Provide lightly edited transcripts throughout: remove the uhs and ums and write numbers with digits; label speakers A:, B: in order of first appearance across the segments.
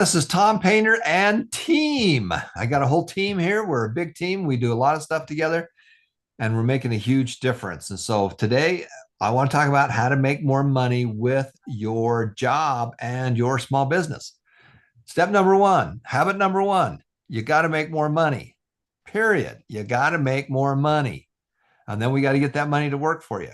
A: This is Tom Painter and team. I got a whole team here. We're a big team. We do a lot of stuff together and we're making a huge difference. And so today I want to talk about how to make more money with your job and your small business. Step number one, habit number one, you got to make more money, period. You got to make more money. And then we got to get that money to work for you.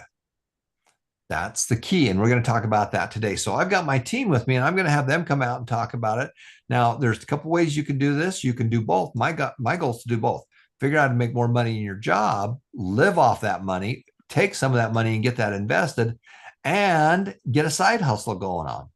A: That's the key. And we're going to talk about that today. So I've got my team with me and I'm going to have them come out and talk about it. Now, there's a couple ways you can do this. You can do both. My goal is to do both. Figure out how to make more money in your job, live off that money, take some of that money and get that invested, and get a side hustle going on.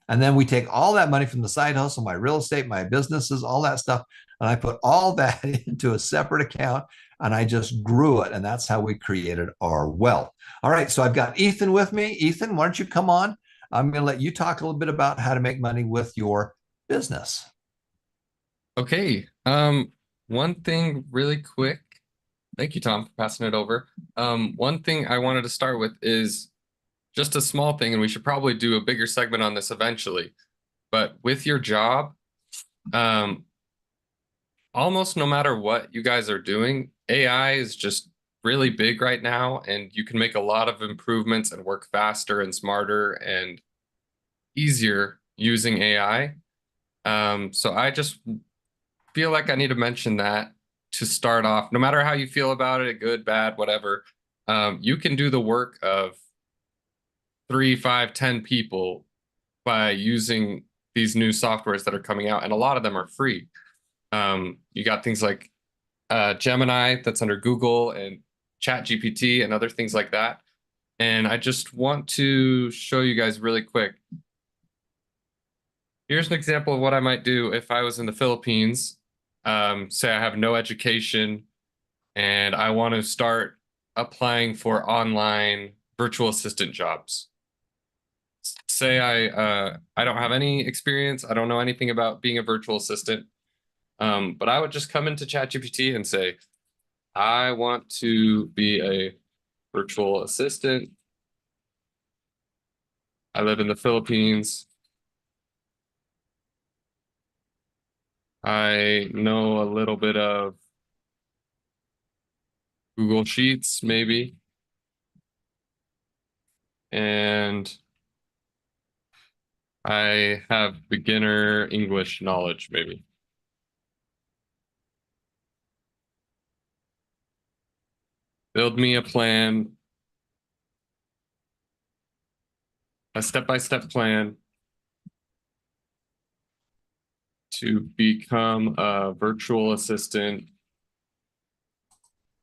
A: And then we take all that money from the side hustle, my real estate, my businesses, all that stuff, and I put all that into a separate account and I just grew it. And that's how we created our wealth. All right. So I've got Ethan with me. Ethan, why don't you come on? I'm going to let you talk a little bit about how to make money with your business.
B: Okay. One thing really quick. Thank you, Tom, for passing it over. One thing I wanted to start with is just a small thing, and we should probably do a bigger segment on this eventually. But with your job, um, almost no matter what you guys are doing, AI is just really big right now, and you can make a lot of improvements and work faster and smarter and easier using AI. So I just feel like I need to mention that to start off. No matter how you feel about it, good, bad, whatever, you can do the work of 3, 5, 10 people by using these new softwares that are coming out, and a lot of them are free. You got things like Gemini that's under Google and ChatGPT and other things like that. And I just want to show you guys really quick. Here's an example of what I might do if I was in the Philippines. Say I have no education and I want to start applying for online virtual assistant jobs. Say I don't have any experience, I don't know anything about being a virtual assistant, but I would just come into ChatGPT and say, I want to be a virtual assistant. I live in the Philippines. I know a little bit of Google Sheets, maybe. And I have beginner English knowledge, maybe. Build me a plan, a step-by-step plan to become a virtual assistant,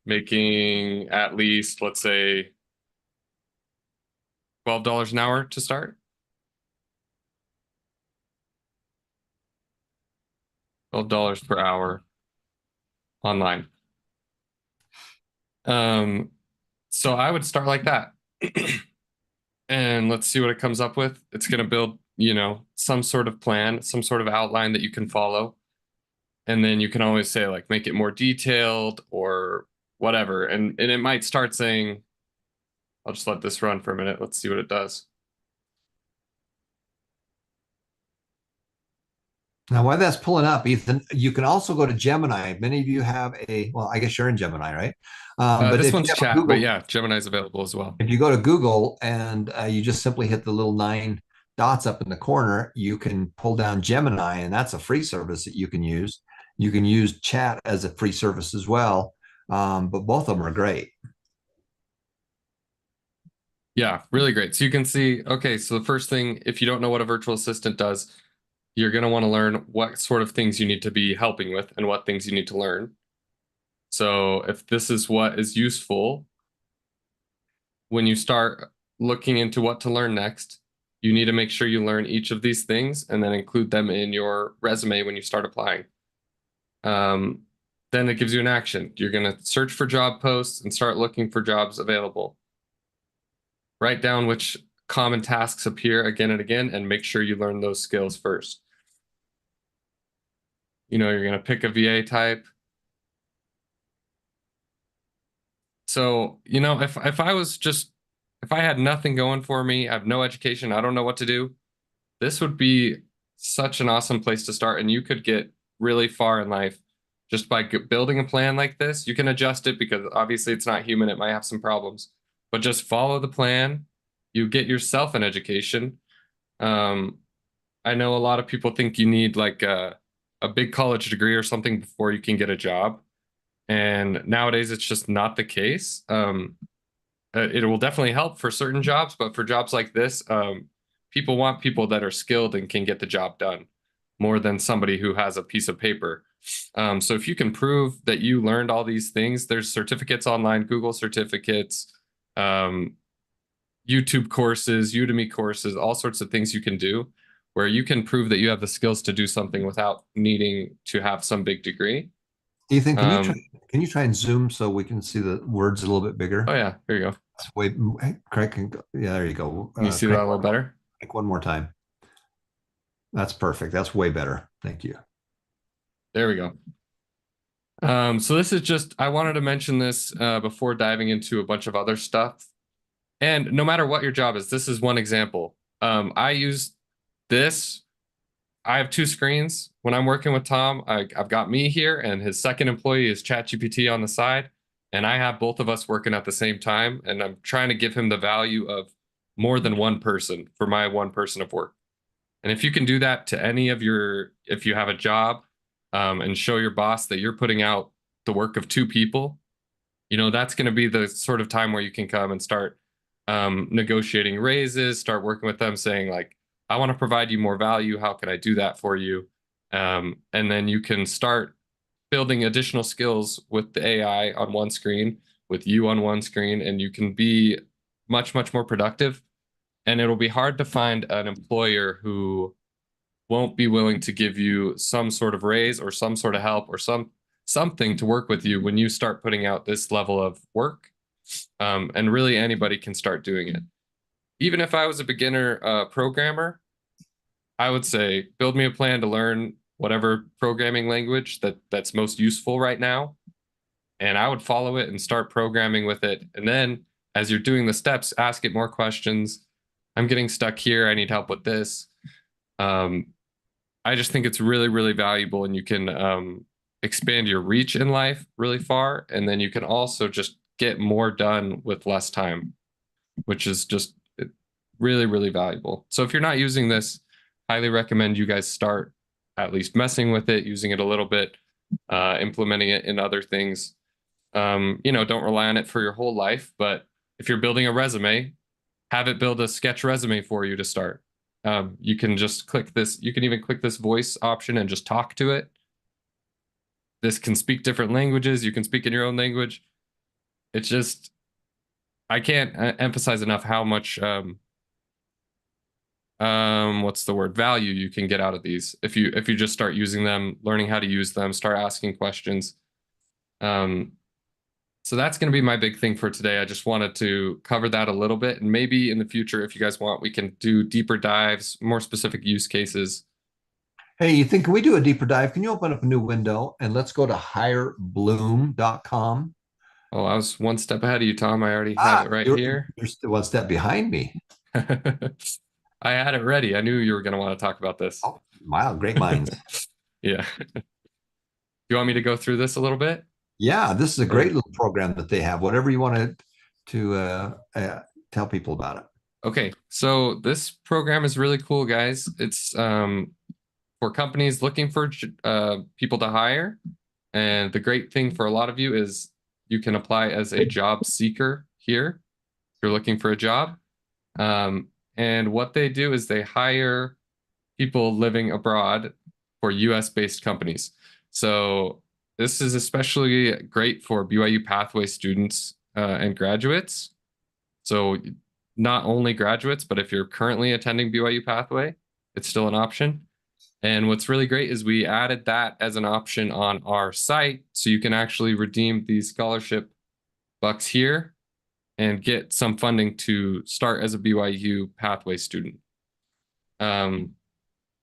B: making at least, let's say, $12 an hour to start. $12 per hour online. So I would start like that. And let's see what it comes up with. It's going to build, some sort of plan, some sort of outline that you can follow. And then you can always say, like, make it more detailed or whatever. And it might start saying, I'll just let this run for a minute. Let's see what it does.
A: Now, while that's pulling up, Ethan, you can also go to Gemini. Many of you have well, I guess you're in Gemini, right? But
B: This
A: if you
B: one's
A: have a
B: chat, but
A: Google,
B: yeah, Gemini is available as well.
A: if you go to Google and you just simply hit the little 9 dots up in the corner, you can pull down Gemini, and that's a free service that you can use. You can use chat as a free service as well, but both of them are great.
B: Yeah, really great. So you can see, okay, so the first thing, if you don't know what a virtual assistant does, you're going to want to learn what sort of things you need to be helping with and what things you need to learn. So if this is what is useful, when you start looking into what to learn next, you need to make sure you learn each of these things and then include them in your resume when you start applying. Then it gives you an action. You're going to search for job posts and start looking for jobs available. Write down which common tasks appear again and again and make sure you learn those skills first. You're going to pick a VA type. So, if I had nothing going for me, I have no education, I don't know what to do, this would be such an awesome place to start, and you could get really far in life just by building a plan like this. You can adjust it because obviously it's not human, it might have some problems, but just follow the plan. You get yourself an education. Um, I know a lot of people think you need like a big college degree or something before you can get a job. And nowadays it's just not the case. It will definitely help for certain jobs, but for jobs like this, people want people that are skilled and can get the job done more than somebody who has a piece of paper. So if you can prove that you learned all these things, there's certificates online, Google certificates, um, YouTube courses, Udemy courses, all sorts of things you can do where you can prove that you have the skills to do something without needing to have some big degree.
A: Ethan,
B: Um,
A: can you try and zoom so we can see the words a little bit
B: oh
A: bigger?
B: yeah, here you go.
A: That's way, hey, Craig can go. Yeah, there you go.
B: Can you see that a little better?
A: Crank one more time. That's perfect. That's way better. Thank you.
B: There we go. So this is just, I wanted to mention this before diving into a bunch of other stuff. And no matter what your job is, this is one example. I use this. I have two screens. When I'm working with Tom, I've got me here, and his second employee is ChatGPT on the side. And I have both of us working at the same time. And I'm trying to give him the value of more than one person for my one person of work. And if you can do that to any of your, if you have a job, and show your boss that you're putting out the work of two people, you know, that's going to be the sort of time where you can come and start negotiating raises, start working with them, saying like, I want to provide you more value. How can I do that for you? And then you can start building additional skills with the AI on one screen, with you on one screen, and you can be much, much more productive. And it'll be hard to find an employer who won't be willing to give you some sort of raise or some sort of help or something to work with you when you start putting out this level of work. And really anybody can start doing it. Even if I was a beginner programmer, I would say build me a plan to learn whatever programming language that's most useful right now, and I would follow it and start programming with it. And then as you're doing the steps, ask it more questions. I'm getting stuck here. I need help with this. Um, I just think it's really, really valuable, and you can expand your reach in life really far. And then you can also just get more done with less time, which is just really, really valuable. So if you're not using this, highly recommend you guys start at least messing with it, using it a little bit, implementing it in other things. You know, don't rely on it for your whole life, but if you're building a resume, have it build a sketch resume for you to start. You can just click this. You can even click this voice option and just talk to it. This can speak different languages. You can speak in your own language. It's just, I can't emphasize enough how much, what's the word, value you can get out of these if you just start using them, learning how to use them, start asking questions. So that's going to be my big thing for today. I just wanted to cover that a little bit, and maybe in the future, if you guys want, we can do deeper dives, more specific use cases.
A: Hey, Ethan, can we do a deeper dive? Can you open up a new window and let's go to hirebloom.com?
B: Oh, I was one step ahead of you, Tom. I already have
A: Ah,
B: it right here.
A: you're still one step behind me.
B: I had it ready. I knew you were going to want to talk about this.
A: Oh, wow, great minds.
B: Yeah. You want me to go through this a little bit?
A: Yeah, this is a great
B: Or
A: little program that they have. Whatever you want to tell people about it.
B: okay, so this program is really cool, guys. It's for companies looking for people to hire. And the great thing for a lot of you is you can apply as a job seeker here if you're looking for a job. And what they do is they hire people living abroad for US based companies. So this is especially great for BYU Pathway students and graduates. So not only graduates, but if you're currently attending BYU Pathway, it's still an option. And what's really great is we added that as an option on our site. So you can actually redeem these scholarship bucks here and get some funding to start as a BYU Pathway student.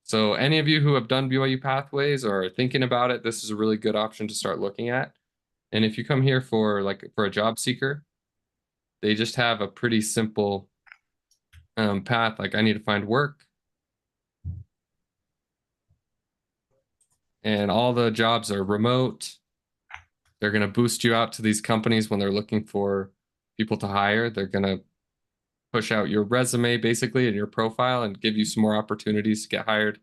B: So any of you who have done BYU Pathways or are thinking about it, this is a really good option to start looking at. And if you come here for a job seeker, they just have a pretty simple path. Like I need to find work. and all the jobs are remote. They're going to boost you out to these companies when they're looking for people to hire. They're going to push out your resume basically and your profile and give you some more opportunities to get hired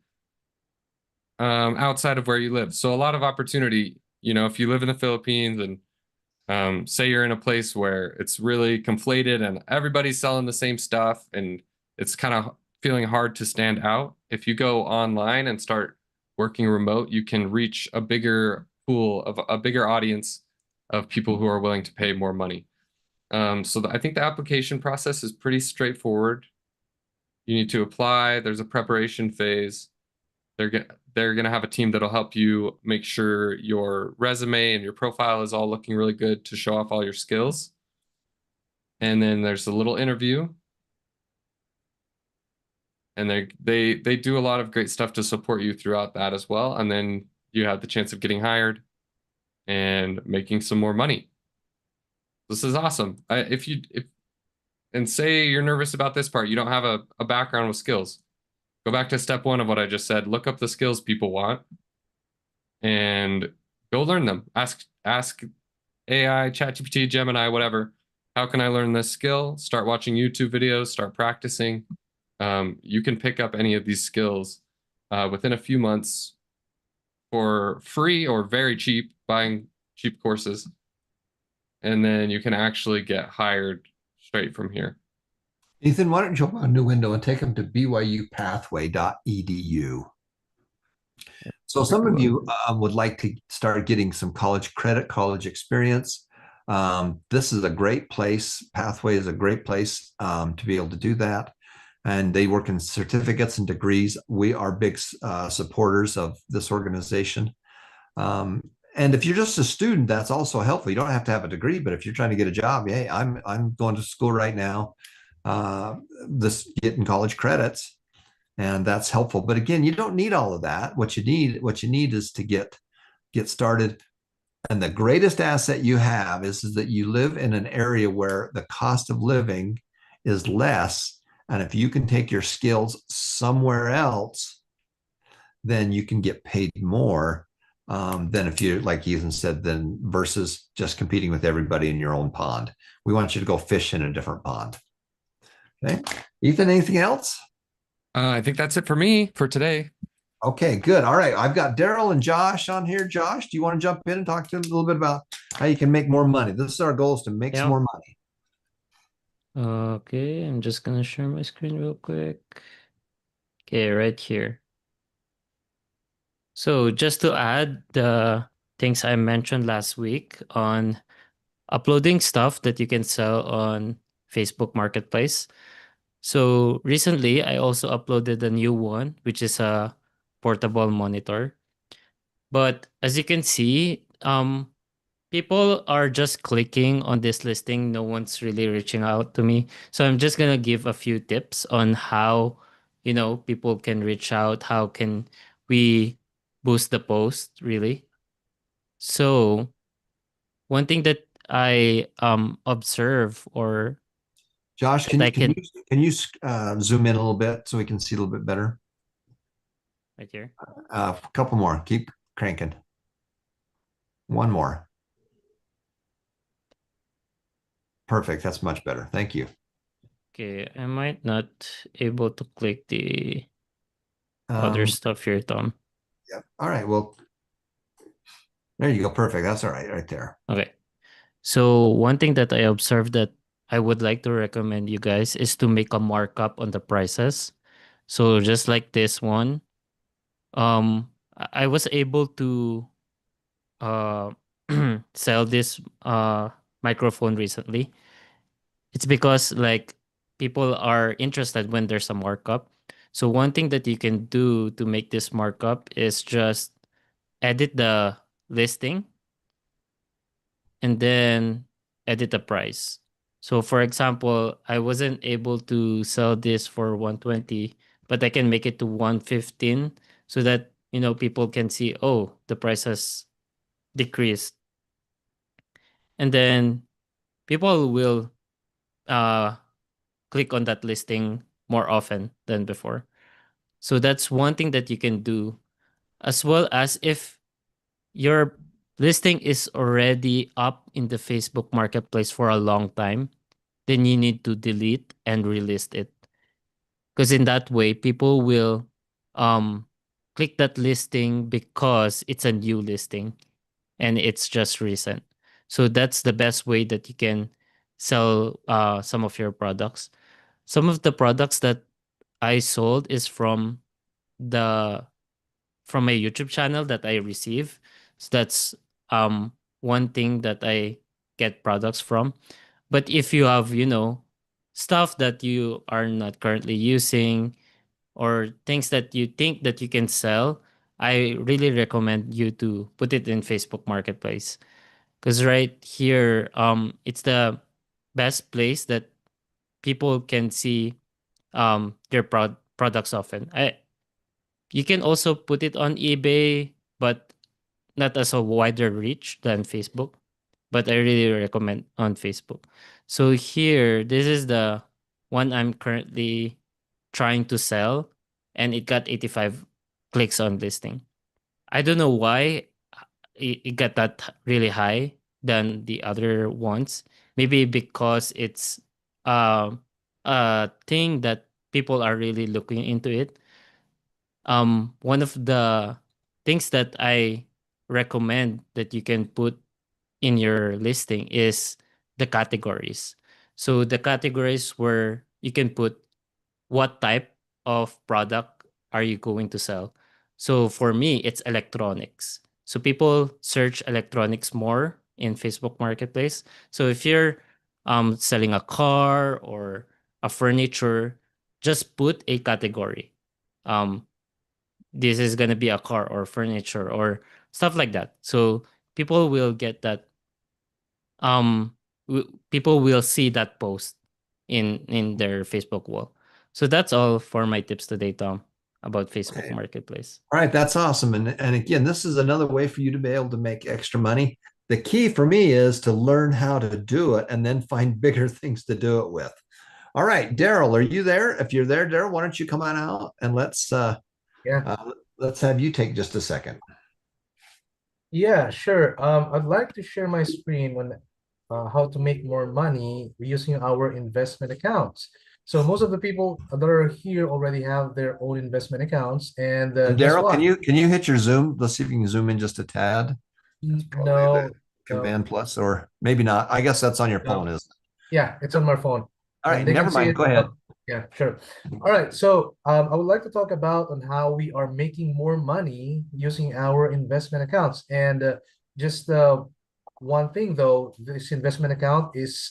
B: outside of where you live. So a lot of opportunity, if you live in the Philippines and say you're in a place where it's really conflated and everybody's selling the same stuff and it's kind of feeling hard to stand out. If you go online and start working remote, you can reach a bigger pool of a bigger audience of people who are willing to pay more money. I think the application process is pretty straightforward. You need to apply. There's a preparation phase. They're gonna have a team that'll help you make sure your resume and your profile is all looking really good to show off all your skills. And then there's a little interview. And they do a lot of great stuff to support you throughout that as well. And then you have the chance of getting hired and making some more money. This is awesome. If and say you're nervous about this part, you don't have a background with skills. Go back to step one of what I just said. Look up the skills people want and go learn them. Ask AI, ChatGPT, Gemini, whatever. How can I learn this skill? Start watching YouTube videos, start practicing. You can pick up any of these skills within a few months for free or very cheap, buying cheap courses. And then you can actually get hired straight from here.
A: Ethan, why don't you open a new window and take them to byupathway.edu? So
B: Take
A: some
B: a
A: of
B: look.
A: you would like to start getting some college credit, college experience. This is a great place. Pathway is a great place to be able to do that. And they work in certificates and degrees. We are big supporters of this organization. And if you're just a student, that's also helpful. You don't have to have a degree, but if you're trying to get a job, hey, I'm going to school right now, this getting college credits, and that's helpful. But again, you don't need all of that. What you need is to get started. And the greatest asset you have is that you live in an area where the cost of living is less. And if you can take your skills somewhere else, then you can get paid more than if you, like Ethan said, then versus just competing with everybody in your own pond. We want you to go fish in a different pond. Okay. Ethan, anything else?
B: I think that's it for me for today.
A: Okay, good. All right. I've got Daryl and Josh on here. Josh, do you want to jump in and talk to them a little bit about how you can make more money? This is our goal, is to make some
C: Yeah.
A: more money.
C: Okay, I'm just gonna share my screen real quick. Okay, right here. So just to add the things I mentioned last week on uploading stuff that you can sell on Facebook Marketplace. So recently I also uploaded a new one, which is a portable monitor. But as you can see, people are just clicking on this listing. No one's really reaching out to me. So I'm just gonna give a few tips on how, people can reach out. How can we boost the post, really? So one thing that I observe or
A: Josh,
C: that
A: can
C: I
A: you can
C: can
A: you can you zoom in a little bit so we can see a little bit better?
C: right here.
A: A couple more. Keep cranking. One more. Perfect. That's much better. Thank you.
C: Okay, I might not able to click the other
A: Um,
C: stuff here, Tom.
A: yeah. All right. Well, there you go. Perfect. That's all right, right there.
C: Okay. So one thing that I observed that I would like to recommend you guys is to make a markup on the prices. So just like this one, I was able to uh sell this microphone recently. It's because like people are interested when there's a markup. So one thing that you can do to make this markup is just edit the listing and then edit the price. So for example, I wasn't able to sell this for 120, but I can make it to 115 so that, people can see, oh, the price has decreased. And then people will uh click on that listing more often than before. So that's one thing that you can do. as well as if your listing is already up in the Facebook Marketplace for a long time, then you need to delete and relist it. Because in that way, people will um, click that listing because it's a new listing and it's just recent. So that's the best way that you can sell some of your products. Some of the products that I sold is the from a YouTube channel that I receive. So that's one thing that I get products from. But if you have, stuff that you are not currently using or things that you think that you can sell, I really recommend you to put it in Facebook Marketplace. Because right here, it's the best place that people can see their products often. You can also put it on eBay, but not as a wider reach than Facebook. But I really recommend on Facebook. So here, this is the one I'm currently trying to sell, and it got 85 clicks on listing. I don't know why it got that really high than the other ones. Maybe because it's a thing that people are really looking into it. One of the things that I recommend that you can put in your listing is the categories. So the categories where you can put what type of product are you going to sell. So for me, it's electronics. So people search electronics more in Facebook Marketplace. So if you're selling a car or a furniture, just put a category. Um, this is going to be a car or furniture or stuff like that. So people will get that. People will see that post in their Facebook wall. So that's all for my tips today, Tom, about Facebook
A: Okay.
C: Marketplace.
A: All right, that's awesome. And again, this is another way for you to be able to make extra money. The key for me is to learn how to do it and then find bigger things to do it with. All right, Daryl, are you there? If you're there, Daryl, why don't you come on out and
D: Yeah,
A: let's have you take just a second.
D: yeah, sure. I'd like to share my screen on how to make more money using our investment accounts. So most of the people that are here already have their own investment accounts, and
A: And
D: guess
A: Daryl,
D: what?
A: can you hit your zoom? Let's see if you can zoom in just a tad. Probably the
D: No, no,
A: Command plus, or maybe not. I guess that's on your phone,
D: no.
A: isn't it?
D: Yeah, it's on my phone,
A: All
D: and
A: right,
D: they can
A: never
D: see
A: mind.
D: it.
A: Go ahead.
D: Yeah, sure. All right. So I would like to talk about on how we are making more money using our investment accounts. And just one thing though, this investment account is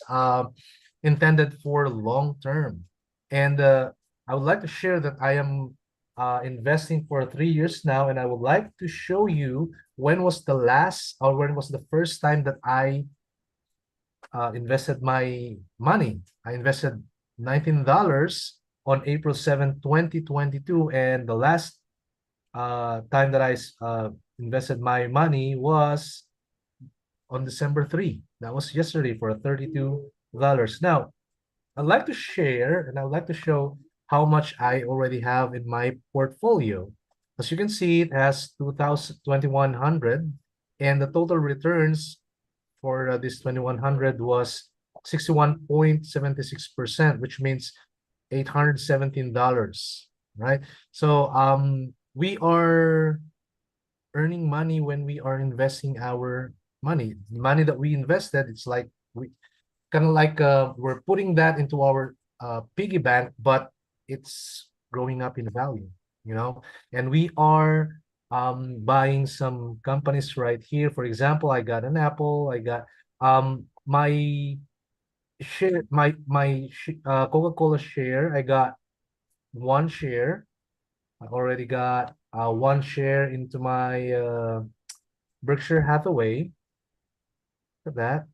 D: intended for long term. And I would like to share that I am investing for 3 years now, and I would like to show you when was the last or when was the first time that I invested my money. I invested $19 on April 7, 2022, and the last time that I invested my money was on December 3. That was yesterday for $32. Now, I'd like to share and I'd like to show how much I already have in my portfolio. As you can see, it has 2,100, and the total returns for this 2100 was 61.76%, which means $817, right? So we are earning money when we are investing our money. The money that we invested, it's like we kind of like we're putting that into our piggy bank, but it's growing up in value, and we are buying some companies right here. For example, I got an Apple, I got my share, Coca-Cola share. I got one share. I already got one share into my Berkshire Hathaway. Look at that.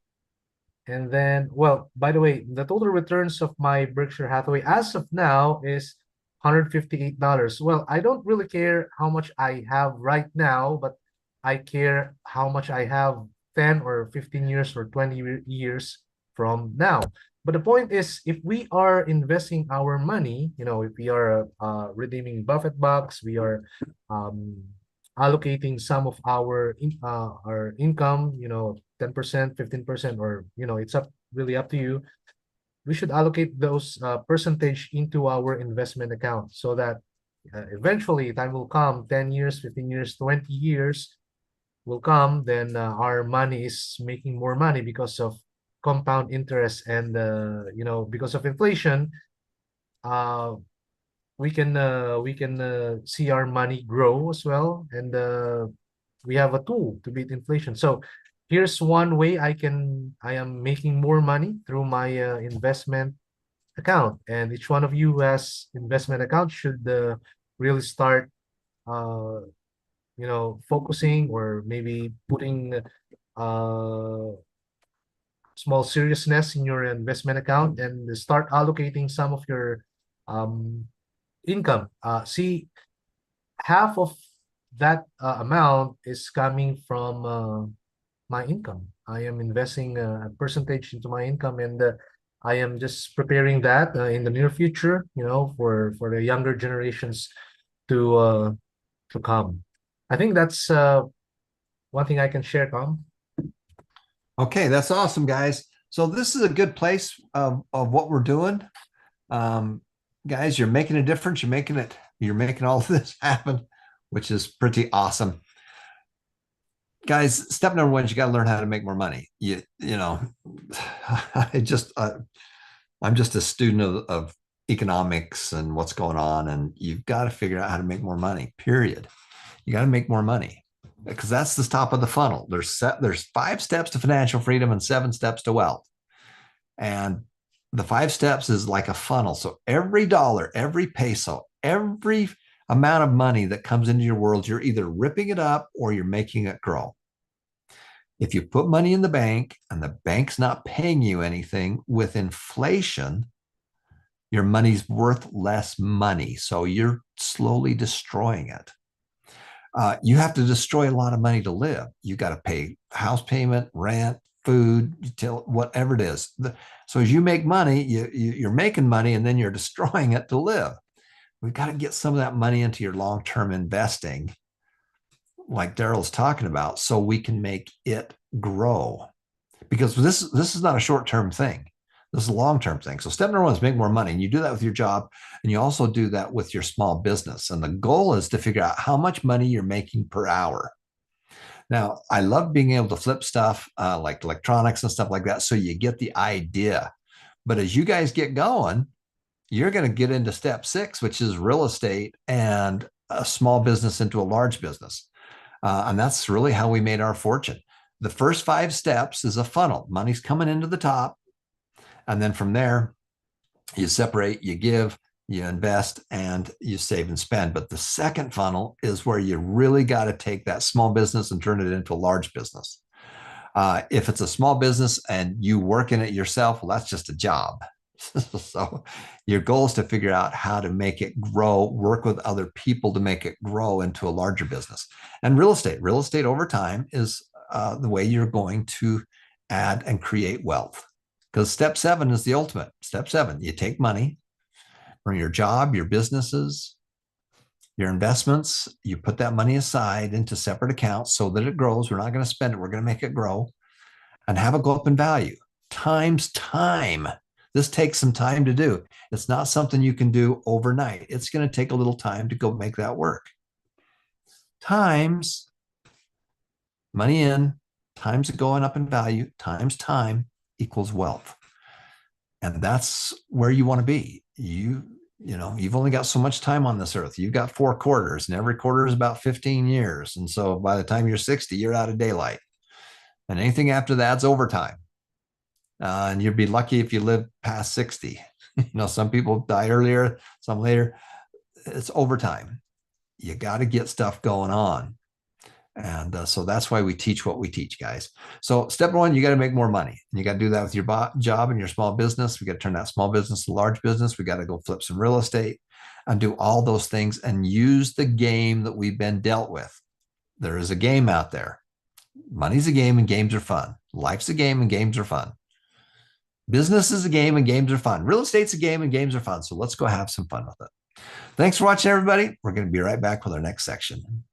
D: And then, well, by the way, the total returns of my Berkshire Hathaway as of now is $158. Well, I don't really care how much I have right now, but I care how much I have 10 or 15 years or 20 years from now. But the point is, if we are investing our money, if we are redeeming Buffett bucks, we are um, allocating some of our income, 10%, 15%, or it's really up to you. We should allocate those percentage into our investment account so that eventually time will come, 10 years, 15 years, 20 years will come, then our money is making more money because of compound interest, and because of inflation, uh we can see our money grow as well, and we have a tool to beat inflation. So here's one way I am making more money through my investment account, and each one of you who has investment account should really start uh focusing, or maybe putting uh small seriousness in your investment account, and start allocating some of your um income. See, half of that amount is coming from my income. I am investing a percentage into my income, and I am just preparing that in the near future, for the younger generations to come. I think that's one thing I can share, Tom.
A: Okay, that's awesome, guys. So this is a good place of what we're doing. Guys, you're making a difference. You're making all of this happen, which is pretty awesome. Guys, step number one is you got to learn how to make more money. You know, I'm just a student of economics and what's going on, and you've got to figure out how to make more money, period. You got to make more money, because that's the top of the funnel. There's 5 steps to financial freedom and 7 steps to wealth. And the 5 steps is like a funnel. So every dollar, every peso, every amount of money that comes into your world, you're either ripping it up or you're making it grow. If you put money in the bank and the bank's not paying you anything, with inflation, your money's worth less money. So you're slowly destroying it. You have to destroy a lot of money to live. You got to pay house payment, rent, food, whatever it is. So as you make money, you're making money, and then you're destroying it to live. We've got to get some of that money into your long-term investing, like Daryl's talking about, so we can make it grow. Because this is not a short-term thing. This is a long-term thing. So step number one is make more money. And you do that with your job, and you also do that with your small business. And the goal is to figure out how much money you're making per hour. Now, I love being able to flip stuff like electronics and stuff like that, so you get the idea. But as you guys get going, you're going to get into step 6, which is real estate and a small business into a large business. And that's really how we made our fortune. The first 5 steps is a funnel. Money's coming into the top. And then from there, you separate, you give, you invest, and you save and spend. But the second funnel is where you really got to take that small business and turn it into a large business. If it's a small business and you work in it yourself, well, that's just a job. So your goal is to figure out how to make it grow, work with other people to make it grow into a larger business. And real estate over time is the way you're going to add and create wealth. Because step 7 is the ultimate. Step 7, you take money from your job, your businesses, your investments, you put that money aside into separate accounts so that it grows. We're not going to spend it. We're going to make it grow and have it go up in value times time. This takes some time to do. It's not something you can do overnight. It's going to take a little time to go make that work. Times money in, times it going up in value, times time equals wealth. And that's where you want to be. You've only got so much time on this earth. You've got 4 quarters, and every quarter is about 15 years. And so by the time you're 60, you're out of daylight. And anything after that's overtime. And you'd be lucky if you live past 60. Some people die earlier, some later. It's overtime. You got to get stuff going on. And so that's why we teach what we teach, guys. So step 1, you got to make more money. And you got to do that with your job and your small business. We got to turn that small business to large business. We got to go flip some real estate and do all those things and use the game that we've been dealt with. There is a game out there. Money's a game and games are fun. Life's a game and games are fun. Business is a game and games are fun. Real estate's a game and games are fun. So let's go have some fun with it. Thanks for watching, everybody. We're going to be right back with our next section.